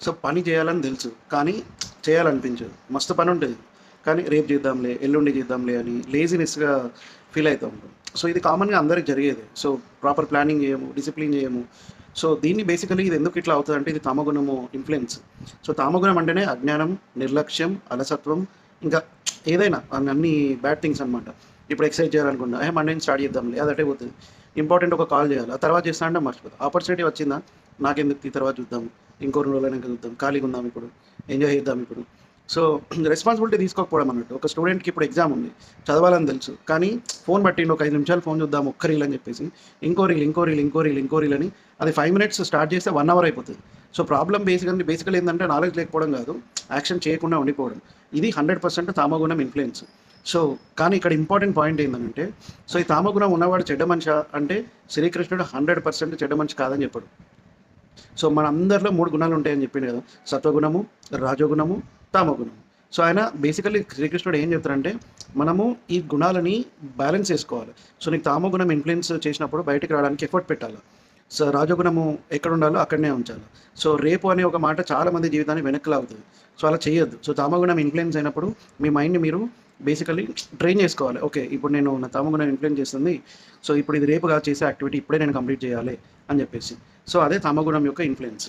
So పని చేయాలని తెలుసు, కానీ చేయాలనిపించదు. మస్తు పని ఉంటుంది, కానీ రేపు చేద్దాంలే, ఎల్లుండి చేద్దాంలే అని లేజినెస్‌గా ఫీల్ అవుతూ ఉంటాం. సో ఇది కామన్‌గా అందరికి జరిగేదే. సో ప్రాపర్ ప్లానింగ్ చేయము, డిసిప్లిన్ చేయము. సో దీన్ని బేసికల్లీ ఇది ఎందుకు ఇట్లా అవుతదంటే ఇది తామగుణము ఇన్‌ఫ్లుయెన్స్. సో తామగుణం అంటేనే అజ్ఞానం, నిర్లక్ష్యం, అలసత్వం, ఇంకా ఏదైనా అన్ని బ్యాడ్ థింగ్స్ అనమాట. ఇప్పుడు ఎక్సర్సైజ్ చేయాలనుకున్నా, మండే నుంచి స్టార్ట్ చేద్దాంలే, అది అటే పోతది. ఇంపార్టెంట్ ఒక కాల్ చేయాలి, ఆ తర్వాత చేస్తా అంటే మర్చిపోతా. ఆపర్చునిటీ వచ్చిందా, నాకెందుకు ఈ తర్వాత చూద్దాం, ఇంకో 2 రోజులైనాక చూద్దాం, ఖాళీగా ఉందాం ఇప్పుడు, ఎంజాయ్ చేద్దాం ఇప్పుడు. సో రెస్పాన్సిబిలిటీ తీసుకోకపోవడం అన్నట్టు. ఒక స్టూడెంట్‌కి ఇప్పుడు ఎగ్జామ్ ఉంది, చదవాలని తెలుసు, కానీ ఫోన్ పట్టిండు, ఒక 5 నిమిషాలు ఫోన్ చూద్దాం, ఒక్క రీల్ అని చెప్పేసి ఇంకో రీల్, ఇంకో రీల్, ఇంకో రీల్, ఇంకో రీల్ అని అది 5 మినిట్స్ స్టార్ట్ చేస్తే 1 అవర్ అయిపోతుంది. సో ప్రాబ్లమ్ బేసికల్ ఏంటంటే నాలెడ్జ్ లేకపోవడం కాదు, యాక్షన్ చేయకుండా ఉండిపోవడం. ఇది 100% తామగుణం ఇన్‌ఫ్లుయెన్స్. సో కానీ ఇక్కడ ఇంపార్టెంట్ పాయింట్ ఏంటంటే, సో ఈ తామగుణం ఉన్నవాడు చెడ్డ మనిషా అంటే శ్రీకృష్ణుడు 100% చెడ్డ మనిషి కాదని చెప్పాడు. సో మన అందరిలో 3 గుణాలు ఉంటాయని చెప్పిండు కదా, సత్వగుణము, రాజోగుణము, తామగుణము. సో ఆయన బేసికల్లీ శ్రీకృష్ణుడు ఏం చెప్తారంటే, మనము ఈ గుణాలని బ్యాలెన్స్ చేసుకోవాలి. సో నీకు తామగుణం ఇన్‌ఫ్లుయెన్స్ చేసినప్పుడు బయటికి రావడానికి ఎఫర్ట్ పెట్టాలి. సో రాజగుణము ఎక్కడ ఉండాలో అక్కడనే ఉంచాలి. సో రేపు అనే ఒక మాట చాలామంది జీవితాన్ని వెనక్కి లాగుతుంది. సో అలా చేయొద్దు. సో తామగుణం ఇన్‌ఫ్లుయెన్స్ అయినప్పుడు మీ మైండ్‌ని మీరు బేసికల్లీ ట్రైన్ చేసుకోవాలి. ఓకే, ఇప్పుడు నేను నా తామగుణం ఇన్‌ఫ్లుయెన్స్ చేస్తుంది, సో ఇప్పుడు ఇది రేపు కాదు చేసే యాక్టివిటీ, ఇప్పుడే నేను కంప్లీట్ చేయాలి అని చెప్పేసి. సో అదే తామగుణం యొక్క ఇన్‌ఫ్లుయెన్స్.